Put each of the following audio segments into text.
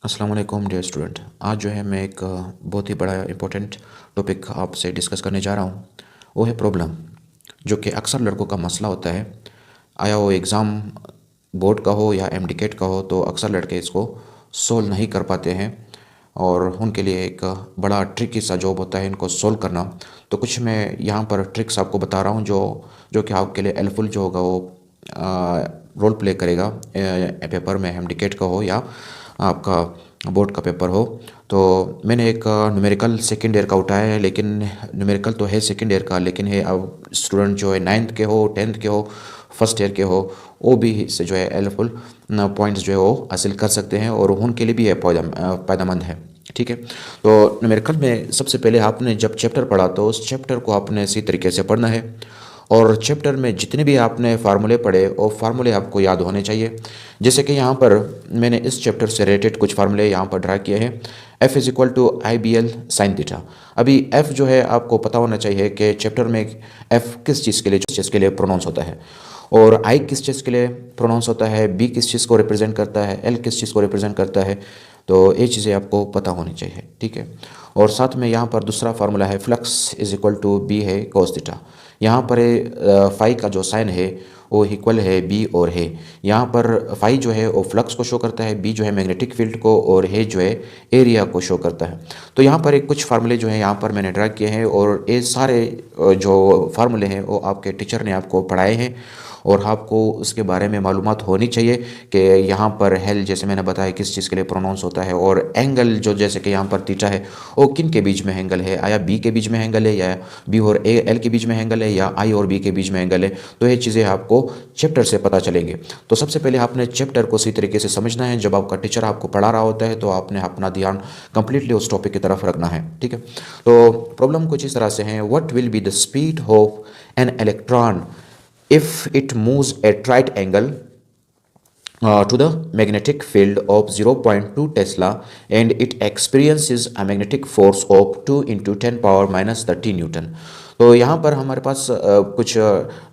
अस्सलाम वालेकुम dear student. आज जो है मैं एक बहुत ही बड़ा इम्पोर्टेंट टॉपिक आपसे डिस्कस करने जा रहा हूँ। वो है प्रॉब्लम, जो कि अक्सर लड़कों का मसला होता है। आया वो एग्ज़ाम बोर्ड का हो या एमडीकेट का हो, तो अक्सर लड़के इसको सोल्व नहीं कर पाते हैं और उनके लिए एक बड़ा ट्रिकी सा जॉब होता है इनको सोल्व करना। तो कुछ मैं यहाँ पर ट्रिक्स आपको बता रहा हूँ जो जो कि आपके लिए हेल्पफुल जो होगा वो रोल प्ले करेगा पेपर में, एमडीकेट का हो या आपका बोर्ड का पेपर हो। तो मैंने एक न्यूमेरिकल सेकेंड ईयर का उठाया है, लेकिन न्यूमेरिकल तो है सेकेंड ईयर का, लेकिन है अब स्टूडेंट जो है नाइन्थ के हो, टेंथ के हो, फर्स्ट ईयर के हो, वो भी इससे जो है हेल्पफुल पॉइंट्स जो है वो हासिल कर सकते हैं और उनके लिए भी है फ़ायदेमंद है। ठीक है। तो न्यूमेरिकल में सबसे पहले आपने जब चैप्टर पढ़ा तो उस चैप्टर को आपने इसी तरीके से पढ़ना है और चैप्टर में जितने भी आपने फार्मूले पढ़े वो फार्मूले आपको याद होने चाहिए। जैसे कि यहाँ पर मैंने इस चैप्टर से रिलेटेड कुछ फार्मूले यहाँ पर ड्रा किए हैं। F is equal to I B L sine theta. अभी F जो है आपको पता होना चाहिए कि चैप्टर में F किस चीज़ के लिए प्रोनाउंस होता है और I किस चीज़ के लिए प्रोनाउंस होता है, B किस चीज़ को रिप्रेजेंट करता है, L किस चीज़ को रिप्रेजेंट करता है। तो ये चीज़ें आपको पता होनी चाहिए। ठीक है। और साथ में यहाँ पर दूसरा फार्मूला है flux is equal to B है कोस थीटा। यहाँ पर फाई का जो साइन है वो इक्वल है बी और है। यहाँ पर फाई जो है वो फ्लक्स को शो करता है, बी जो है मैग्नेटिक फील्ड को और है जो है एरिया को शो करता है। तो यहाँ पर एक कुछ फार्मूले जो है यहाँ पर मैंने ड्रा किए हैं और ये सारे जो फार्मूले हैं वो आपके टीचर ने आपको पढ़ाए हैं और आपको उसके बारे में मालूमात होनी चाहिए कि यहाँ पर हेल जैसे मैंने बताया किस चीज़ के लिए प्रोनाउंस होता है और एंगल जो जैसे कि यहाँ पर थीटा है वो किन के बीच में एंगल है, आया बी के बीच में एंगल है या बी और ए एल के बीच में एंगल है या आई और बी के बीच में एंगल है। तो ये चीज़ें आपको चैप्टर से पता चलेंगे। तो सबसे पहले आपने चैप्टर को सही तरीके से समझना है। जब आपका टीचर आपको पढ़ा रहा होता है तो आपने अपना ध्यान कंप्लीटली उस टॉपिक की तरफ रखना है। ठीक है। तो प्रॉब्लम कुछ इस तरह से है, what will be the speed of an electron if it moves at right angle to the magnetic field of 0.2 Tesla and it experiences a magnetic force of 2 into 10 power minus 30 newton. तो यहाँ पर हमारे पास कुछ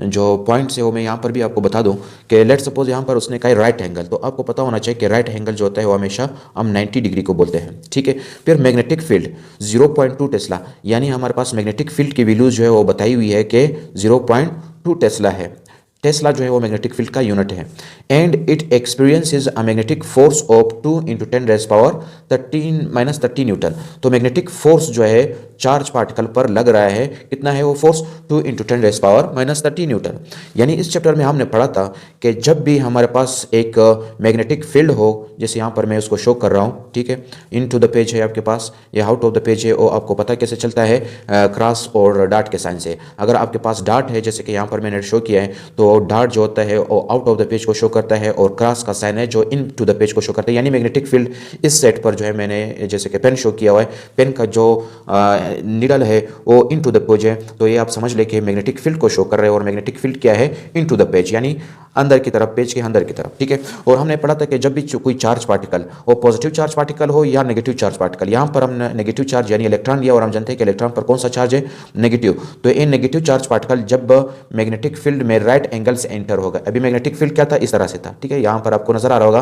जो points है वो मैं यहाँ पर भी आपको बता दूँ कि लेट सपोज यहाँ पर उसने कहा राइट एंगल। तो आपको पता होना चाहिए कि राइट एंगल जो होता है वो हमेशा हम 90 डिग्री को बोलते हैं। ठीक है। फिर मैग्नेटिक फील्ड 0.2 टेस्ला, यानी हमारे पास मैग्नेटिक फील्ड की वैल्यूज जो है वो बताई हुई है कि 0.2 टेस्ला है। टेस्ला जो है वो मैग्नेटिक फील्ड का यूनिट है। And it experiences a magnetic force of 2 into 10 raise power 13 minus 30 newton. तो मैग्नेटिक फोर्स जो है चार्ज पार्टिकल पर लग रहा है, कितना है वो force, 2 into 10 raise power minus 30 newton. यानी इस चैप्टर में हमने पढ़ा था कि जब भी हमारे पास एक मैग्नेटिक फील्ड हो, जैसे यहाँ पर मैं उसको शो कर रहा हूँ। ठीक है। इन टू द पेज है आपके पास, या आउट ऑफ द पेज है, वो आपको पता कैसे चलता है, क्रॉस और डार्ट के साइन से। अगर आपके पास डार्ट है जैसे कि यहाँ पर मैंने शो किया है, तो डार्ट जो होता है वो आउट ऑफ द पेज को शो करता है और क्रॉस का साइन है जो इन टू द पेज को शो करता है। यानी मैग्नेटिक फील्ड इस सेट पर जो है मैंने जैसे कि पेन शो किया हुआ है, पेन का जो निडल है वो इन टू द पेज है। तो ये आप समझ ले कि मैग्नेटिक फील्ड को शो कर रहे हैं और मैग्नेटिक फील्ड क्या है, इन टू द पेज, यानी अंदर की तरफ, पेज के अंदर की तरफ। ठीक है। और हमने पढ़ा था कि जब भी कोई चार्ज पार्टिकल, वो पॉजिटिव चार्ज पार्टिकल हो या नेगेटिव चार्ज पार्टिकल, यहाँ पर हमने नेगेटिव चार्ज यानी इलेक्ट्रॉन लिया और हम जानते हैं कि इलेक्ट्रॉन पर कौन सा चार्ज है, नेगेटिव। तो ये नेगेटिव चार्ज पार्टिकल जब मैग्नेटिक फील्ड में राइट एंगल से एंटर होगा, अभी मैग्नेटिक फील्ड क्या था, इस तरह से था। ठीक है। यहाँ पर आपको नजर आ रहा होगा,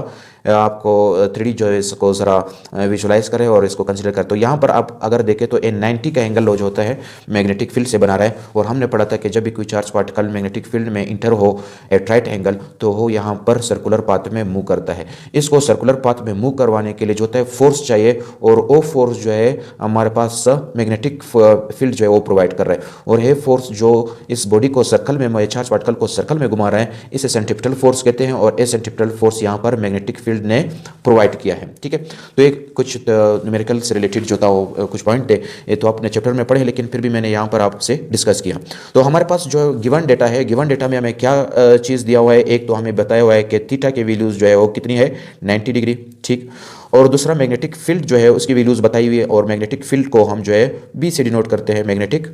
आपको 3D जो है इसको जरा विजुलाइज करें और इसको कंसिडर करें। तो यहाँ पर आप अगर देखें तो ये 90 का एंगल जो होता है मैग्नेटिक फील्ड से बना रहा है। और हमने पढ़ा था कि जब भी कोई चार्ज पार्टिकल मैग्नेटिक फील्ड में इंटर हो एट राइट एंगल, तो वो यहाँ पर सर्कुलर पाथ में मूव करता है। इसको सर्कुलर पाथ में मूव करवाने के लिए जो होता है फोर्स चाहिए, और वो फोर्स जो है हमारे पास मैग्नेटिक फील्ड जो है वो प्रोवाइड कर रहा है। और ये फोर्स जो इस बॉडी को सर्कल में, चार्ज पार्टिकल को सर्कल में घुमा रहा है, इसे सेंट्रीपिटल फोर्स कहते हैं और ये सेंट्रीपिटल फोर्स यहाँ पर मैग्नेटिक फील्ड ने प्रोवाइड किया है। ठीक है। तो एक कुछ न्यूमेरिकल से रिलेटेड जो था वो कुछ पॉइंट है, ये तो आपने चैप्टर में पढ़े, लेकिन फिर भी मैंने यहाँ पर आपसे डिस्कस किया। तो हमारे पास जो गिवन डेटा है, गिवन डेटा में हमें क्या चीज़ दिया हुआ है, एक तो हमें बताया हुआ है कि थीटा की वैल्यूज जो है वो कितनी है, 90 डिग्री। ठीक। और दूसरा मैग्नेटिक फील्ड जो है उसकी वैल्यूज बताई हुई है और मैग्नेटिक फील्ड को हम जो है बी से डिनोट करते हैं, magnetic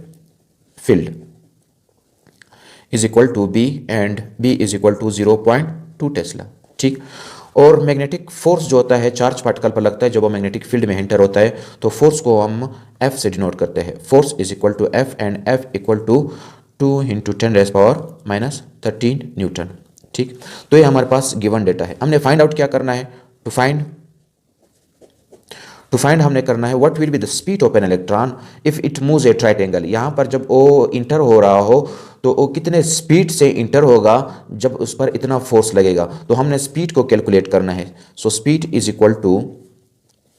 field is equal to B and B is equal to 0.2 tesla. ठीक। और मैग्नेटिक फोर्स जो होता है चार्ज पार्टिकल पर लगता है जब वो मैग्नेटिक फील्ड में एंटर होता है, तो फोर्स को हम एफ से डिनोट करते हैं, force is equal to F and F equal to 2 into 10 raise power minus 13 newton. ठीक। तो ये हमारे पास गिवन डेटा है। हमने फाइंड आउट क्या करना है, टू फाइंड टू फाइंड हमने करना है what will be the speed of an electron if it moves eight right angle. यहाँ पर जब वो इंटर हो रहा हो तो वो कितने स्पीड से इंटर होगा जब उस पर इतना फोर्स लगेगा। तो हमने स्पीड को कैलकुलेट करना है। So speed is equal to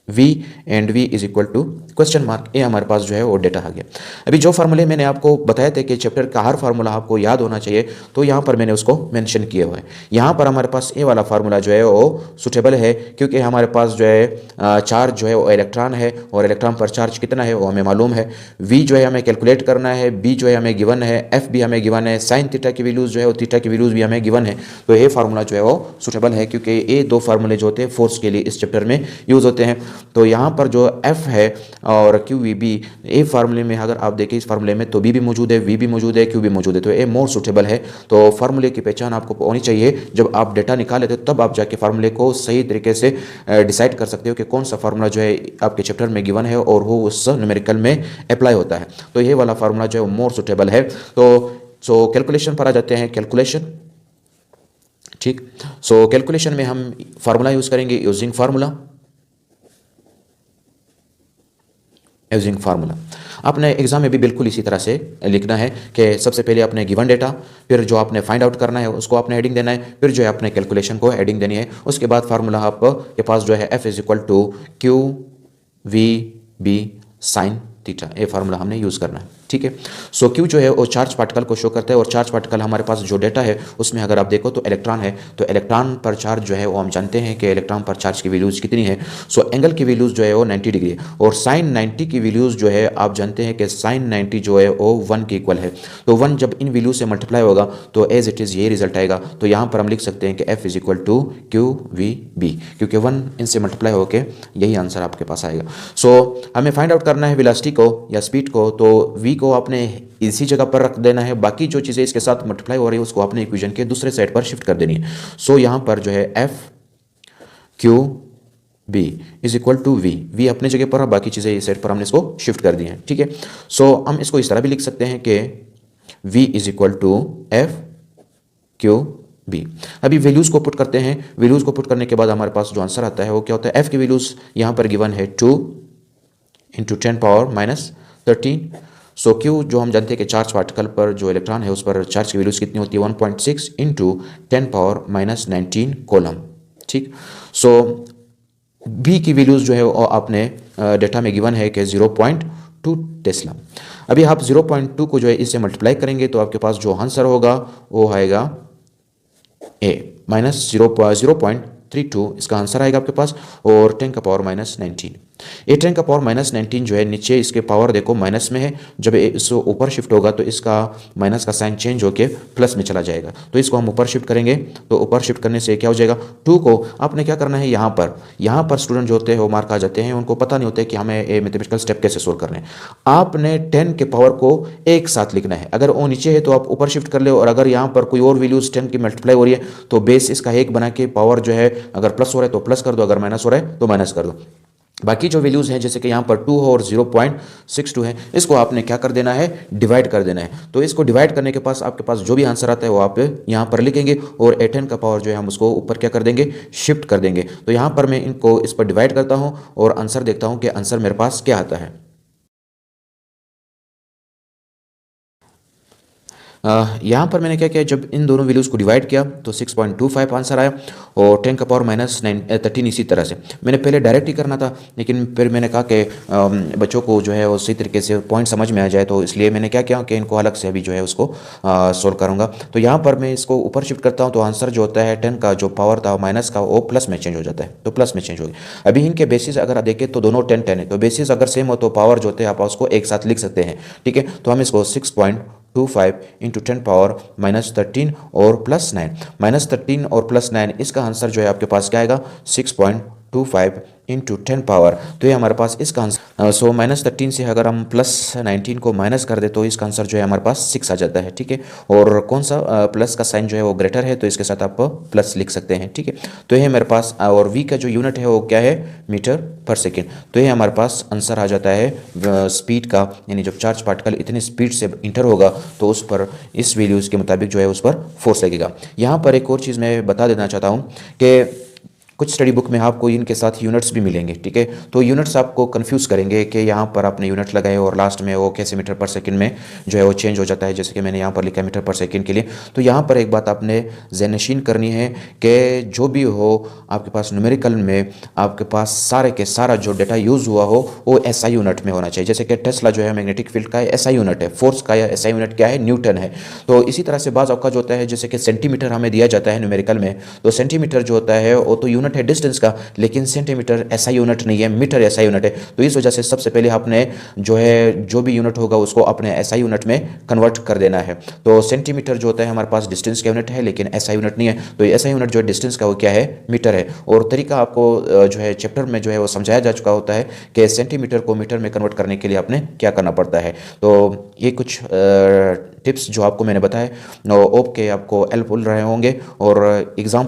v and v is equal to question mark. ये हमारे पास जो है वो डेटा आ गया। अभी जो फार्मूले मैंने आपको बताए थे कि चैप्टर का हर फार्मूला आपको याद होना चाहिए, तो यहाँ पर मैंने उसको मेंशन किए हुए हैं। यहाँ पर हमारे पास ये वाला फार्मूला जो है वो सुटेबल है, क्योंकि हमारे पास जो है चार्ज जो है वो इलेक्ट्रॉन है और इलेक्ट्रॉन पर चार्ज कितना है वो हमें मालूम है। v जो है हमें कैलकुलेट करना है, b जो है हमें गिवन है, f भी हमें गिवन है, साइन थीटा की वैल्यूज जो है वो थीटा की वैल्यूज भी हमें गिवन है। तो ये फार्मूला जो है वो सुटेबल है, क्योंकि ये दो फार्मूले जो होते हैं फोर्स के लिए इस चैप्टर में यूज होते हैं। तो यहाँ पर जो F है और क्यू वी बी, ए फार्मूले में अगर आप देखें इस फार्मूले में तो बी भी मौजूद है, वी भी मौजूद है, क्यू भी मौजूद है, तो ये मोर सुटेबल है। तो फार्मूले की पहचान आपको होनी चाहिए। जब आप डेटा निकाले थे तब आप जाके फार्मूले को सही तरीके से डिसाइड कर सकते हो कि कौन सा फार्मूला जो है आपके चैप्टर में गिवन है और वो उस न्यूमेरिकल में अप्लाई होता है। तो ये वाला फार्मूला जो है वो मोर सुटेबल है। तो कैलकुलेशन पर आ जाते हैं। कैलकुलेशन, ठीक। सो कैलकुलेशन में हम फार्मूला यूज करेंगे यूजिंग फार्मूला। आपने एग्जाम में भी बिल्कुल इसी तरह से लिखना है कि सबसे पहले आपने गिवन डेटा, फिर जो आपने फाइंड आउट करना है उसको आपने हेडिंग देना है, फिर जो है अपने कैलकुलेशन को हेडिंग देनी है। उसके बाद फार्मूला आपके पास जो है F is equal to Q V B sine theta, ये फार्मूला हमने यूज़ करना है, ठीक है। सो क्यू जो है वो चार्ज पार्टिकल को शो करता है, और चार्ज पार्टिकल हमारे पास जो डेटा है उसमें अगर आप देखो तो इलेक्ट्रॉन है, तो इलेक्ट्रॉन पर चार्ज जो है वो हम जानते हैं कि इलेक्ट्रॉन पर चार्ज की वैल्यूज कितनी है। सो एंगल की वैल्यूज जो है वो 90 डिग्री है, और साइन 90 की वैल्यूज जो है आप जानते हैं कि साइन 90 जो है वो 1 के इक्वल है। तो 1 जब इन वैल्यू से मल्टीप्लाई होगा तो एज इट इज़ ये रिजल्ट आएगा। तो यहाँ पर हम लिख सकते हैं कि F is equal to Q V B, क्योंकि 1 इनसे मल्टीप्लाई होकर यही आंसर आपके पास आएगा। सो हमें फाइंड आउट करना है वेलोसिटी को या स्पीड को, तो v को आपने इसी जगह पर रख देना है, बाकी जो चीज़ें इसके साथ मल्टीप्लाई हो रही है उसको आपने इक्वेशन के दूसरे साइड पर शिफ्ट कर देनी है। सो यहाँ पर जो है F Q B is equal to v अपने जगह पर, बाकी चीज़ें इस साइड पर हमने इसको शिफ्ट कर दी हैं, ठीक है। सो हम इसको इस तरह भी लिख सकते हैं कि v is equal to F Q B. अभी वैल्यूज को पुट करते हैं। वैल्यूज को पुट करने के बाद हमारे पास जो आंसर आता है वो क्या होता है, F की वैल्यूज यहाँ पर गिवन है 2 इंटू 10 पावर माइनस 13। सो क्यू जो हम जानते हैं कि चार्ज पार्टिकल पर जो इलेक्ट्रॉन है उस पर चार्ज की वैल्यूज कितनी होती है 1.6 इंटू 10 पावर माइनस 19 कोलम, ठीक। सो बी की वैल्यूज जो है वो आपने डेटा में गिवन है कि 0.2 टेस्ला। अभी आप 0.2 को जो है इससे मल्टीप्लाई करेंगे तो आपके पास जो आंसर होगा वो आएगा ए माइनस 0.32 इसका आंसर आएगा आपके पास, और 10 का पावर माइनस 19। ए 10 का पावर माइनस 19 जो है नीचे इसके पावर देखो माइनस में है, जब इस ऊपर शिफ्ट होगा तो इसका माइनस का साइन चेंज होके प्लस में चला जाएगा। तो इसको हम ऊपर शिफ्ट करेंगे, तो ऊपर शिफ्ट करने से क्या हो जाएगा 2 को आपने क्या करना है यहाँ पर स्टूडेंट जो होते हैं वो मार्क आ जाते हैं, उनको पता नहीं होता है कि हमें ये मैथमेटिकल स्टेप कैसे सोल्व करने हैं। आपने 10 के पावर को एक साथ लिखना है, अगर वो नीचे है तो आप ऊपर शिफ्ट कर ले, और अगर यहाँ पर कोई और वैल्यूज 10 की मल्टीप्लाई हो रही है तो बेस इसका एक बना के पावर जो है अगर प्लस हो रहा है तो प्लस कर दो, अगर माइनस हो रहा है तो माइनस कर दो। बाकी जो वैल्यूज हैं जैसे कि यहाँ पर 2 और 0.62 है, इसको आपने क्या कर देना है डिवाइड कर देना है। तो इसको डिवाइड करने के पास आपके पास जो भी आंसर आता है वो आप यहाँ पर लिखेंगे, और 10 का पावर जो है हम उसको ऊपर क्या कर देंगे शिफ्ट कर देंगे। तो यहाँ पर मैं इनको इस पर डिवाइड करता हूँ और आंसर देखता हूँ कि आंसर मेरे पास क्या आता है। यहाँ पर मैंने क्या किया, जब इन दोनों वैल्यूज़ को डिवाइड किया तो 6.25 आंसर आया, और 10 का पावर माइनस 13 इसी तरह से। मैंने पहले डायरेक्ट ही करना था, लेकिन फिर मैंने कहा कि बच्चों को जो है वो सही तरीके से पॉइंट समझ में आ जाए, तो इसलिए मैंने क्या किया कि इनको अलग से अभी जो है उसको सोल्व करूँगा। तो यहाँ पर मैं इसको ऊपर शिफ्ट करता हूँ, तो आंसर जो होता है 10 का जो पावर था माइनस का वो प्लस में चेंज हो जाता है, तो प्लस में चेंज हो गया। अभी इनके बेसिस अगर आप देखें तो दोनों 10 10 है, तो बेसिस अगर सेम हो तो पावर जो होते हैं आप उसको एक साथ लिख सकते हैं, ठीक है। तो हम इसको 6.25 इंटू 10 पावर माइनस 13 और प्लस 9, माइनस 13 और प्लस 9, इसका आंसर जो है आपके पास क्या आएगा 6.25 इंटू 10 पावर। तो ये हमारे पास इसका आंसर। सो माइनस 13 से अगर हम प्लस 19 को माइनस कर दे तो इसका आंसर जो है हमारे पास 6 आ जाता है, ठीक है। और कौन सा प्लस का साइन जो है वो ग्रेटर है, तो इसके साथ आप प्लस लिख सकते हैं, ठीक है। तो ये मेरे पास, और वी का जो यूनिट है वो क्या है मीटर पर सेकेंड। तो ये हमारे पास आंसर आ जाता है स्पीड का, यानी जब चार्ज पार्टिकल इतनी स्पीड से इंटर होगा तो उस पर इस वैल्यूज़ के मुताबिक जो है उस पर फोर्स लगेगा। यहाँ पर एक और चीज़ मैं बता देना चाहता हूँ कि कुछ स्टडी बुक में आपको इनके साथ यूनिट्स भी मिलेंगे, ठीक है। तो यूनिट्स आपको कंफ्यूज करेंगे कि यहाँ पर आपने यूनिट लगाए और लास्ट में वो कैसे मीटर पर सेकंड में जो है वो चेंज हो जाता है, जैसे कि मैंने यहाँ पर लिखा है मीटर पर सेकंड के लिए। तो यहाँ पर एक बात आपने ज़हनशीन करनी है कि जो भी हो आपके पास न्यूमेरिकल में आपके पास सारे के सारा जो डेटा यूज़ हुआ हो वो एसआई यूनिट में होना चाहिए। जैसे कि टेस्ला जो है मैग्नेटिक फील्ड का एसआई यूनिट है, फोर्स का या एसआई यूनिट क्या है, न्यूटन है। तो इसी तरह से बाज़ औक़ात जो होता है जैसे कि सेंटीमीटर हमें दिया जाता है न्यूमेरिकल में, तो सेंटीमीटर जो होता है वो तो यूनिट है डिस्टेंस का, लेकिन सेंटीमीटर एसआई यूनिट नहीं है, मीटर एसआई यूनिट है। तो इस वजह से सबसे पहले आपने जो है जो भी यूनिट होगा उसको अपने एसआई यूनिट में कन्वर्ट कर देना है। तो सेंटीमीटर जो होता है हमारे पास डिस्टेंस का यूनिट है, लेकिन एसआई यूनिट नहीं है। तो एसआई यूनिट जो है डिस्टेंस का वो क्या है, मीटर है। और तरीका आपको जो है चैप्टर में जो है वो समझाया जा चुका होता है कि सेंटीमीटर को मीटर में कन्वर्ट करने के लिए आपने क्या करना पड़ता है। तो ये कुछ टिप्स जो आपको मैंने बताए, होप के आपको हेल्पफुल रहे होंगे और एग्जाम